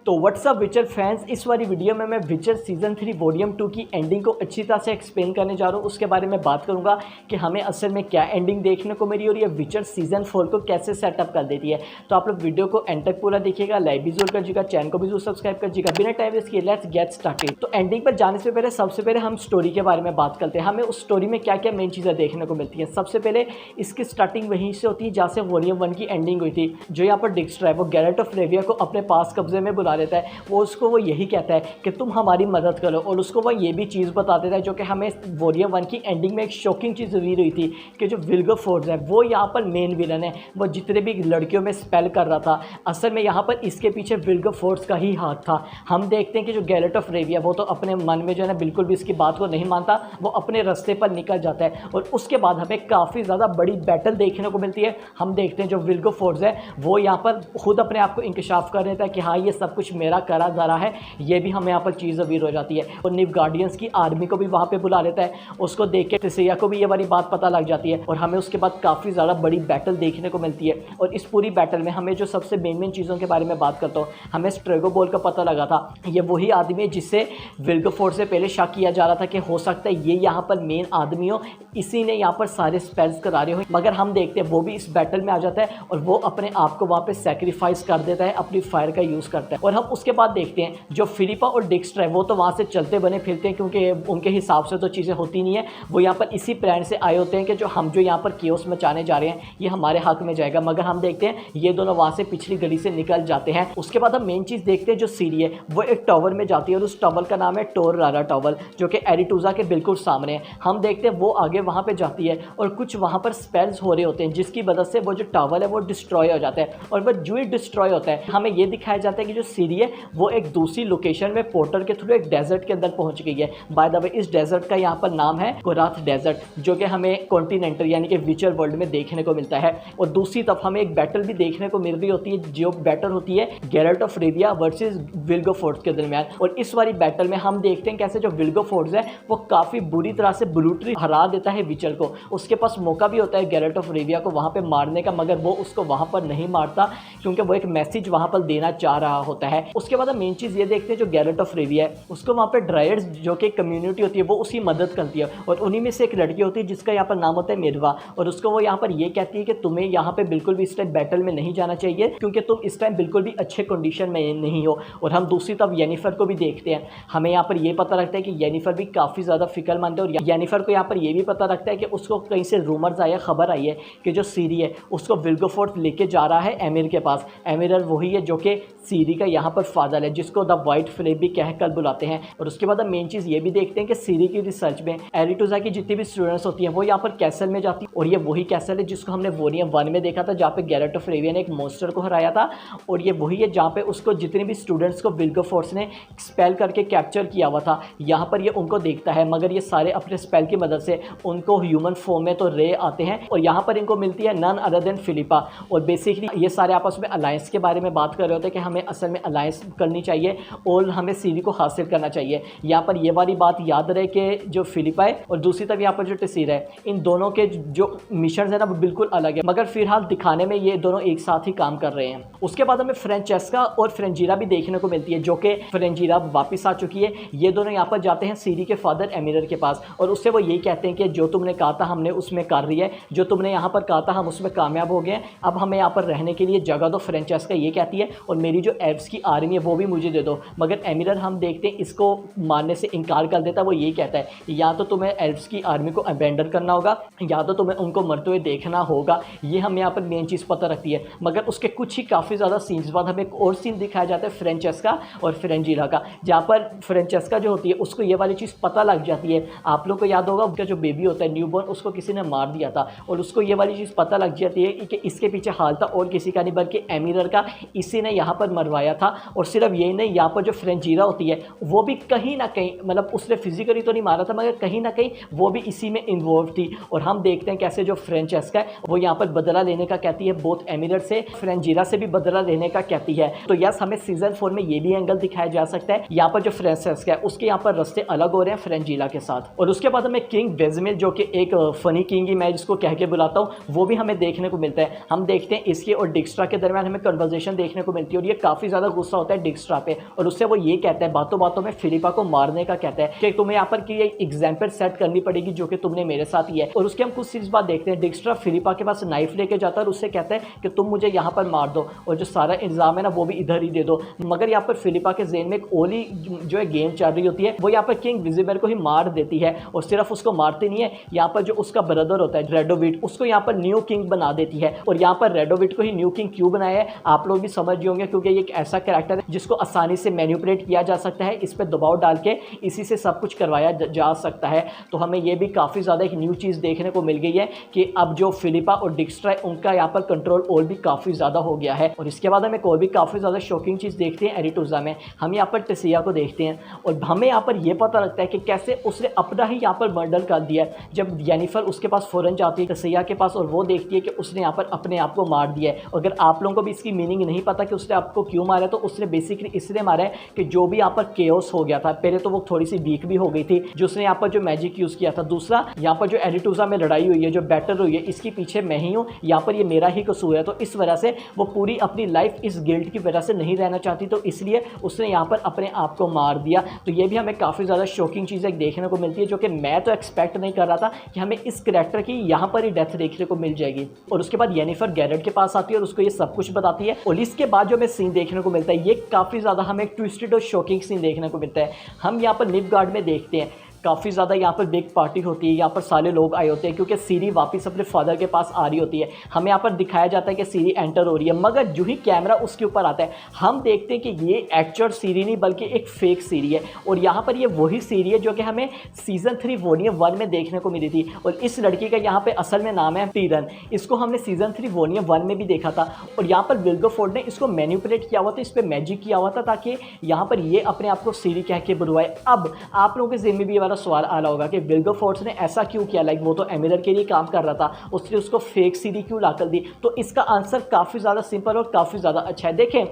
तो व्हाट्सअप विचर फैंस, इस वाली वीडियो में मैं विचर सीजन 3 वॉल्यूम 2 की एंडिंग को अच्छी तरह से एक्सप्लेन करने जा रहा हूँ। उसके बारे में बात करूंगा कि हमें असल में क्या एंडिंग देखने को मिली और ये विचर सीजन 4 को कैसे सेटअप कर देती है। तो आप लोग वीडियो को एंड तक पूरा देखिएगा, लाइक भी जरूर करिएगा, चैनल को भी जरूर सब्सक्राइब करिएगा। बिना टाइम वेस्ट किए लेट्स गेट स्टार्टेड। तो एंडिंग पर जाने से पहले सबसे पहले हम स्टोरी के बारे में बात करते हैं। हमें उस स्टोरी में क्या क्या मेन चीज़ें देखने को मिलती हैं। सबसे पहले इसकी स्टार्टिंग वहीं से होती है जहाँ से वॉल्यूम 1 की एंडिंग हुई थी। जो यहाँ पर डिक्स्ट्रा है वो गैरेट ऑफ रेविया को अपने पास कब्जे में बुला लेता है। वो यही कहता है कि तुम हमारी मदद करो, और उसको वो ये भी चीज़ बता देता है जो कि हमें वॉल्यूम 1 की एंडिंग में एक शॉकिंग चीज़ रिवील हुई थी कि जो विल्गरफोर्ड है वो यहाँ पर मेन विलन है। वो जितने भी लड़कियों में स्पेल कर रहा था, असल में यहाँ पर इसके पीछे विल्गरफोर्ड का ही हाथ था। हम देखते हैं कि जो गैरेट ऑफ रेविया वो तो अपने मन में जो है ना बिल्कुल भी इसकी बात को नहीं मानता, वो अपने रास्ते पर निकल जाता है। और उसके बाद हमें काफ़ी ज़्यादा बड़ी बैटल देखने को मिलती है। हम देखते हैं जो विल्गरफोर्ड है वो यहाँ पर खुद अपने आप को इंकशाफ कर देता है कि हाँ ये सब कुछ मेरा करा जा रहा है। ये भी हमें यहाँ पर चीज़ अवीर हो जाती है। और निव गार्डियंस की आर्मी को भी वहाँ पे बुला लेता है। उसको देख के टिसिया को भी ये वाली बात पता लग जाती है और हमें उसके बाद काफ़ी ज़्यादा बड़ी बैटल देखने को मिलती है। और इस पूरी बैटल में हमें जो सबसे मेन चीज़ों के बारे में बात करता हूँ, हमें स्ट्रेगो बॉल का पता लगा था। ये वही आदमी है जिससे विल्गरफोर्ड से पहले शक किया जा रहा था कि हो सकता है ये यहाँ पर मेन आदमी हो, इसी ने यहाँ पर सारे स्पेल्स करा रहे हो। मगर हम देखते हैं वो भी इस बैटल में आ जाता है और वो अपने आप को वहाँ पे सेक्रीफाइस कर देता है, अपनी फायर का यूज़ करता है। और हम उसके बाद देखते हैं जो फिलिपा और डिक्स्ट्रा है वो तो वहाँ से चलते बने फिरते हैं, क्योंकि उनके हिसाब से तो चीज़ें होती नहीं है। वो यहाँ पर इसी प्लान से आए होते हैं कि जो हम जो यहाँ पर केओस मचाने जा रहे हैं ये हमारे हक में जाएगा। मगर हम देखते हैं ये दोनों वहाँ से पिछली गली से निकल जाते हैं। उसके बाद हम मेन चीज़ देखते हैं जो सीरी है वो एक टावर में जाती है और उस टावर का नाम है टोर रारा टावर, जो कि एरिटूजा के बिल्कुल सामने है। हम देखते हैं वो आगे वहाँ पर जाती है और कुछ वहाँ पर स्पेल्स हो रहे होते हैं जिसकी वजह से वो जो टावर है वो डिस्ट्रॉय हो जाता है। और वह जो ही डिस्ट्रॉय होता है हमें ये दिखाया जाता है कि जो सीरी है वो एक दूसरी लोकेशन में पोर्टल के थ्रू एक डेजर्ट के अंदर पहुंच गई है। बाय द वे इस डेजर्ट का यहाँ पर नाम है कोराथ डेजर्ट, जो कि हमें कॉन्टिनेंटल यानी कि विचर वर्ल्ड में देखने को मिलता है। और दूसरी तरफ हमें एक बैटल भी देखने को मिल रही होती है, जो बैटल होती है गैरेट ऑफ रेविया वर्सेस विल्गरफोर्ड के दरमियान। और इस वाली बैटल में हम देखते हैं कैसे जो विल्गरफोर्ड है वो काफ़ी बुरी तरह से ब्रूटली हरा देता है विचर को। उसके पास मौका भी होता है गैरेट ऑफ रेविया को वहाँ पर मारने का, मगर वो उसको वहाँ पर नहीं मारता क्योंकि वो एक मैसेज वहाँ पर देना चाह रहा होता है। उसके बाद हम मेन चीज़ ये देखते हैं जो गैरेट ऑफ रेविया है उसको वहाँ पे ड्राइड्स जो कि कम्युनिटी होती है वो उसकी मदद करती है। और उन्हीं में से एक लड़की होती है जिसका यहाँ पर नाम होता है मिर्वा, और उसको वो यहाँ पर ये कहती है कि तुम्हें यहाँ पे बिल्कुल भी इस टाइम बैटल में नहीं जाना चाहिए क्योंकि तुम इस टाइम बिल्कुल भी अच्छे कंडीशन में नहीं हो। और हम दूसरी तरफ येनिफर को भी देखते हैं। हमें यहाँ पर ये पता लगता है कि येनिफर भी काफ़ी ज़्यादा फिक्रमंद है। और येनिफर को यहाँ पर ये भी पता लगता है कि उसको कहीं से रूमर्स आया, खबर आई है कि जो सीरी है उसको विल्गरफोर्ड लेके जा रहा है एमिर के पास। एमिर वही है जो कि सीरी का यहाँ पर फादर है, जिसको द वाइट फ्लेम भी कहकर बुलाते हैं। और उसके बाद हम मेन चीज़ ये भी देखते हैं कि सीरी की रिसर्च में एरिटूजा की जितनी भी स्टूडेंट्स होती हैं वो यहाँ पर कैसल में जाती है। और ये वही कैसल है जिसको हमने वॉल्यूम 1 में देखा था, जहाँ पे गैरेट ऑफ रेविया ने एक मॉन्स्टर को हराया था। और ये वही है जहाँ पे उसको जितने भी स्टूडेंट्स को विल्गरफोर्ड ने स्पेल करके कैप्चर किया हुआ था, यहाँ पर ये उनको देखता है। मगर ये सारे अपने स्पेल की मदद से उनको ह्यूमन फॉर्म में तो रे आते हैं और यहाँ पर इनको मिलती है नन अदर देन फिलिपा। और बेसिकली ये सारे आपस में अलायंस के बारे में बात कर रहे होते हैं कि हमें असल में अलायंस करनी चाहिए और हमें सीरी को हासिल करना चाहिए। यहाँ पर ये वाली बात याद रहे कि जो फिलिपा है और दूसरी तरफ यहाँ पर जो टिसिरा है, इन दोनों के जो मिशन है ना वो बिल्कुल अलग है, मगर फिलहाल दिखाने में ये दोनों एक साथ ही काम कर रहे हैं। उसके बाद हमें फ्रेंचेस्का और फ्रेंजीरा भी देखने को मिलती है, जो कि फ्रेंजीरा वापस आ चुकी है। ये दोनों यहाँ पर जाते हैं सीरी के फादर एमिरर के पास और उससे वो यही कहते हैं कि जो तुमने कहा था हमने उसमें कर रही है, जो तुमने यहाँ पर कहा था हम उसमें कामयाब हो गए, अब हमें यहाँ पर रहने के लिए जगह दो। फ्रेंचेस्का ये कहती है और मेरी जो एल्व्स की आर्मी है वो भी मुझे दे दो। मगर एमिरर हम देखते हैं इसको मारने से इनकार कर देता है। वो ये कहता है या तो तुम्हें एल्व्स की आर्मी को अबेंडन करना होगा या तो तुम्हें उनको मरते हुए देखना होगा। ये हमें यहाँ पर मेन चीज़ पता रखती है। मगर उसके कुछ ही काफ़ी ज़्यादा सीन्स बाद हमें एक और सीन दिखाया जाता है फ्रेंचेस्का और फ्रेंजीरा का, जहाँ पर फ्रेंचेस्का जो होती है उसको ये वाली चीज़ पता लग जाती है। आप लोग को याद होगा उसका जो बेबी होता है न्यूबॉर्न, उसको किसी ने मार दिया था और उसको ये वाली चीज़ पता लग जाती है कि इसके पीछे हाल था और किसी का नहीं बल्कि एमिरर का, इसी ने यहाँ पर मरवाया था। और सिर्फ यही नहीं, यहाँ पर जो फ्रेंजीरा होती है वो भी कहीं ना कहीं, मतलब उसने फिजिकली तो नहीं मारा था मगर कहीं ना कहीं वो भी इसी में इन्वॉल्व थी। और हम देखते हैं कैसे जो फ्रेंचेस्का है वो यहाँ पर बदला लेने का कहती है, बोथ एमिरर से फ्रेंजीरा से भी बदला लेने का कहती है। तो यस, हमें सीजन 4 में ये भी एंगल दिखाया जा सकता है। यहाँ पर जो फ्रेंचेस्का है उसके यहाँ पर रास्ते अलग हो रहे हैं फ्रेंजीरा के साथ। और उसके बाद हमें किंग वेजमिल, जो कि एक फनी किंग ही मैं जिसको कह के बुलाता हूँ, वो भी हमें देखने को मिलता है। हम देखते हैं इसके और डिक्स्ट्रा के दरमियान हमें कन्वर्सेशन देखने को मिलती है और ये काफ़ी ज़्यादा गुस्सा होता है डिक्स्ट्रा पे और उससे वो ये कहता है बातों बातों में फिलिपा को मारने का कहता है कि तुम्हें यहाँ पर की एग्जाम्पल सेट करनी पड़ेगी जो कि तुमने मेरे साथ ही है। और उसके हम कुछ सीरीज बाद देखते हैं डिक्स्ट्रा फिलिपा के पास नाइफ लेके जाता है और उससे कहता है कि तुम मुझे यहाँ पर मार दो और जो सारा इल्ज़ाम है ना वो भी इधर ही दे दो। मगर यहाँ पर फिलिपा के ज़हन में एक ओली जो है गेम चल रही होती है, वो यहाँ पर किंग विजिबल को ही मार देती है और सिर्फ उसको मारती नहीं है, यहाँ पर जो उसका ब्रदर होता है रेडोविट उसको यहाँ पर न्यू किंग बना देती है। और यहाँ पर रेडोविट को ही न्यू किंग क्यों बनाया है आप लोग भी समझ होंगे, क्योंकि ये एक ऐसा कैरेक्टर है जिसको आसानी से मैनिपुलेट किया जा सकता है, इस पर दबाव डाल के इसी से सब कुछ करवाया जा सकता है। तो हमें ये भी काफ़ी ज़्यादा एक न्यू चीज़ देखने को मिल गई है कि अब जो फिलिपा और डिक्स्ट्रा है उनका यहाँ पर कंट्रोल और भी काफ़ी ज़्यादा हो गया है। और इसके बाद हम एक और भी काफ़ी ज़्यादा शॉकिंग चीज़ देखते हैं एरिटूजा में। हम यहाँ पर टेसिया को देखते हैं और हमें यहाँ पर यह पता लगता है कि कैसे उसने अपना ही यहाँ पर मर्डर कर दिया है। जब येनिफर उसके पास फ़ौरन जाती है टेसिया के पास और वो देखती है कि उसने यहाँ पर अपने आप को मार दिया है। अगर आप लोगों को भी इसकी मीनिंग नहीं पता कि उसने आपको क्यों मारा है, तो उसने बेसिकली इसलिए मारा है कि जो भी यहाँ पर केओस हो गया था, पहले तो वो थोड़ी सी वीक भी हो गई थी जो उसने यहाँ पर जो मैजिक यूज़ किया था, दूसरा यहाँ पर जो एरिटूजा में लड़ाई हुई है, जो बैटल हुई है, इसके पीछे मैं ही हूँ, यहाँ पर ये मेरा ही कसूर है। तो इस वजह से वो पूरी अपनी लाइफ इस गिल्ट की वजह से नहीं रहना चाहती, तो इसलिए उसने यहाँ पर अपने आप को मार दिया। तो ये भी हमें काफ़ी ज़्यादा शॉकिंग चीज़ें देखने को मिलती है जो कि मैं तो एक्सपेक्ट नहीं कर रहा था कि हमें इस कैरेक्टर की यहाँ पर ही डेथ देखने को मिल जाएगी। और उसके बाद येनिफर गैरेट के पास आती है और उसको ये सब कुछ बताती है। और इसके बाद जो हमें सीन देखने को मिलता है ये काफ़ी ज़्यादा हमें एक ट्विस्टेड और शॉकिंग सीन देखने को मिलता है। हम यहाँ पर निवगार्ड में देखते हैं काफ़ी ज़्यादा यहाँ पर बिग पार्टी होती है, यहाँ पर सारे लोग आए होते हैं क्योंकि सीरी वापस अपने फादर के पास आ रही होती है। हमें यहाँ पर दिखाया जाता है कि सीरी एंटर हो रही है, मगर जो ही कैमरा उसके ऊपर आता है हम देखते हैं कि ये एक्चुअल सीरी नहीं बल्कि एक फेक सीरी है। और यहाँ पर ये वही सीरी है जो कि हमें सीज़न 3 वॉल्यूम 1 में देखने को मिली थी। और इस लड़की का यहाँ पर असल में नाम है टीरन। इसको हमने सीज़न 3 वॉल्यूम 1 में भी देखा था और यहाँ पर विल्गरफोर्ड ने इसको मैनिपुलेट किया हुआ था, इस पर मैजिक किया हुआ था ताकि यहाँ पर ये अपने आप को सीरी कह के बुलवाए। अब आप लोगों के ज़हन में भी वाला सवाल आ रहा होगा कि विल्गरफोर्ड ने ऐसा क्यों किया, लाइक वो तो एमिरर के लिए काम कर रहा था, उसने उसको फेक सीरी क्यों लाकर दी। तो इसका आंसर काफ़ी ज़्यादा सिंपल और काफ़ी ज़्यादा अच्छा है। देखें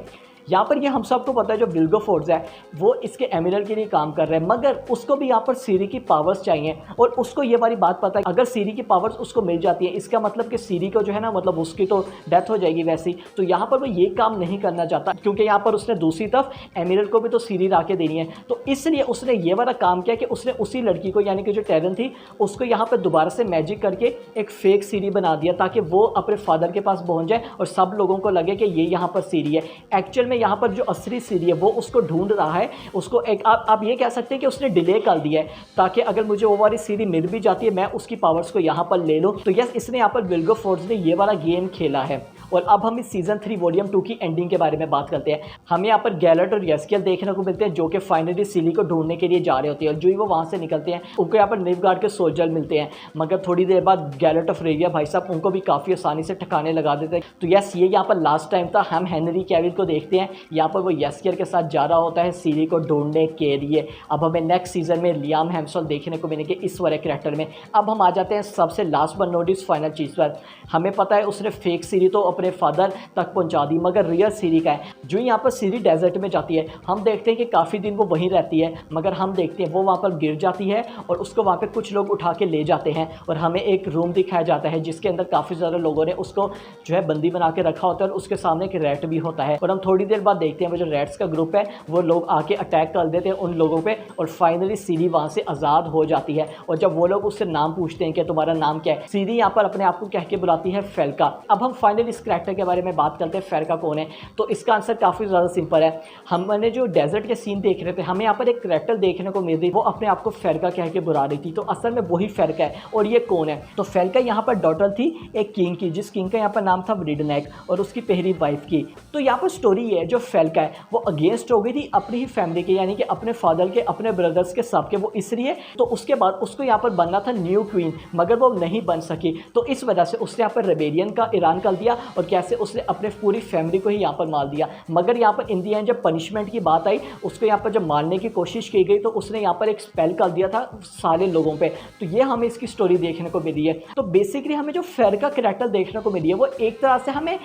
यहाँ पर ये हम सबको पता है जो विल्गरफोर्ड है वो इसके एमिरर के लिए काम कर रहे हैं, मगर उसको भी यहाँ पर सीरी की पावर्स चाहिए और उसको ये वाली बात पता है अगर सीरी की पावर्स उसको मिल जाती है इसका मतलब कि सीरी को जो है ना मतलब उसकी तो डेथ हो जाएगी वैसी। तो यहाँ पर वो ये काम नहीं करना चाहता क्योंकि यहाँ पर उसने दूसरी तरफ एमिरर को भी तो सीरी ला के देनी है। तो इसलिए उसने ये वाला काम किया कि उसने उसी लड़की को यानी कि जो टेरन थी उसको यहाँ पर दोबारा से मैजिक करके एक फेक सीरी बना दिया ताकि वो अपने फादर के पास पहुँच जाए और सब लोगों को लगे कि ये यहाँ पर सीरी है। एक्चुअल में यहाँ पर जो असली सीरी है वो उसको ढूंढ रहा है, उसको एक आप ये कह सकते हैं कि उसने डिले कर दिया है ताकि अगर मुझे वो वाली सीरी मिल भी जाती है मैं उसकी पावर्स को यहाँ पर ले लूँ। तो यस इसने यहाँ पर विल्गरफोर्ड ने ये वाला गेम खेला है। और अब हम इस सीज़न 3 वॉल्यूम 2 की एंडिंग के बारे में बात करते हैं। हमें यहाँ पर गैलेट और येस्केल देखने को मिलते हैं जो कि फाइनली सीरी को ढूंढने के लिए जा रहे होते हैं और जो ही वो वहाँ से निकलते हैं उनको यहाँ पर निवगार्ड के सोल्जर मिलते हैं, मगर थोड़ी देर बाद गैलेट ऑफ रेविया भाई साहब उनको भी काफ़ी आसानी से ठिकाने लगा देते हैं। तो यस ये यहाँ पर लास्ट टाइम था हम हेनरी कैविल को देखते हैं यहाँ पर वो येस्केल के साथ जा रहा होता है सीरी को ढूंढने के लिए। अब हमें नेक्स्ट सीज़न में लियाम हेम्सवर्थ देखने को मिलेंगे इस वाले कैरेक्टर में। अब हम आ जाते हैं सबसे last but not least final चीज़ पर। हमें पता है उसने फेक सीरी तो अपने फादर तक पहुंचा दी, मगर रियल सीरी का है जो यहाँ पर सीरी डेजर्ट में जाती है। हम देखते हैं कि काफ़ी दिन वो वहीं रहती है, मगर हम देखते हैं वो वहाँ पर गिर जाती है और उसको वहाँ पे कुछ लोग उठा के ले जाते हैं और हमें एक रूम दिखाया जाता है जिसके अंदर काफ़ी ज़्यादा लोगों ने उसको जो है बंदी बना के रखा होता है और उसके सामने एक रैट भी होता है। और हम थोड़ी देर बाद देखते हैं वो जो रैट्स का ग्रुप है वो लोग आके अटैक कर देते हैं उन लोगों पर और फाइनली सीरी वहाँ से आज़ाद हो जाती है। और जब वो लोग उससे नाम पूछते हैं कि तुम्हारा नाम क्या है, सीरी यहाँ पर अपने आप को कह के बुलाती है फेल्का। अब हम फाइनली इस कैरेक्टर के बारे में बात करते हैं फेल्का कौन है। तो इसका आंसर काफ़ी ज़्यादा सिंपल है। हमने जो डेजर्ट के सीन देख रहे थे हमें यहाँ पर एक कैरेक्टर देखने को मिल रही वो अपने आप को फेल्का कह के बुला रही थी, तो असल में वही फेल्का है। और ये कौन है, तो फेल्का यहाँ पर डॉटर थी एक किंग की, जिस किंग का यहाँ पर नाम था ब्रिडनेक और उसकी पहली वाइफ की। तो यहाँ पर स्टोरी ये है जो फेल्का है वो अगेंस्ट हो गई थी अपनी ही फैमिली के यानी कि अपने फादर के अपने ब्रदर्स के सबके, वो इसलिए तो उसके बाद उसको यहाँ पर बनना था न्यू क्वीन मगर वो नहीं बन सकी। तो इस वजह से उसने यहाँ पर रेबेलियन का ऐलान कर दिया और कैसे उसने अपने पूरी फैमिली को ही यहाँ पर मार दिया। मगर यहाँ पर इन दी एंड जब पनिशमेंट की बात आई उसको यहाँ पर जब मारने की कोशिश की गई तो उसने यहाँ पर एक स्पेल कर दिया था सारे लोगों पे। तो ये हमें इसकी स्टोरी देखने को मिली है। तो बेसिकली हमें जो फेल्का कैरेक्टर देखने को मिली है वो एक तरह से हमें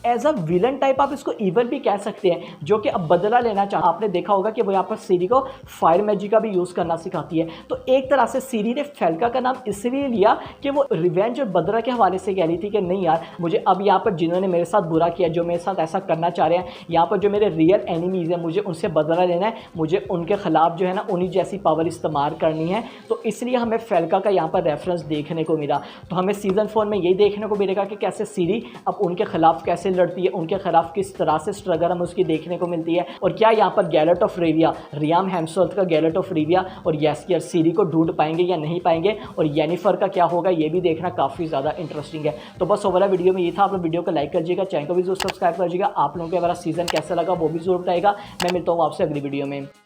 एज अ विलन टाइप आप इसको इवन भी कह सकते हैं जो कि अब बदला लेना चाह। आपने देखा होगा कि वो यहाँ पर सीरी को फायर मैजिक का भी यूज़ करना सिखाती है। तो एक तरह से सीरी ने फेल्का का नाम इसलिए लिया कि वो रिवेंज और बदला के हवाले से कह रही थी कि नहीं यार मुझे अब यहाँ पर जिन्होंने मेरे साथ बुरा किया, जो मेरे साथ ऐसा करना चाह रहे हैं, यहाँ पर जो मेरे रियल एनिमीज़ हैं, मुझे उनसे बदला लेना है, मुझे उनके ख़िलाफ़ जो है ना उन्हीं जैसी पावर इस्तेमाल करनी है। तो इसलिए हमें फेल्का का यहाँ पर रेफरेंस देखने को मिला। तो हमें सीज़न 4 में यही देखने को मिलेगा कि कैसे सीरी अब उनके ख़िलाफ़ कैसे लड़ती है, उनके ख़िलाफ़ किस तरह से स्ट्रगल हमें उसकी देखने को मिलती है, और क्या यहाँ पर gallate of Rebia, realm Hemsworth का गैलेट ऑफ रिविया और येस्कियर सीरी को ढूंढ पाएंगे या नहीं पाएंगे, और येनिफर का क्या होगा, ये भी देखना काफ़ी ज़्यादा इंटरेस्टिंग है। तो बस ओवरऑल वीडियो में ये था। आप लोग वीडियो को लाइक कर दीजिएगा, चैनल को भी जरूर सब्सक्राइब कर दीजिएगा। आप लोगों को हमारा सीज़न कैसा लगा वो भी जरूर बताएगा। मैं मिलता हूँ आपसे अगली वीडियो में।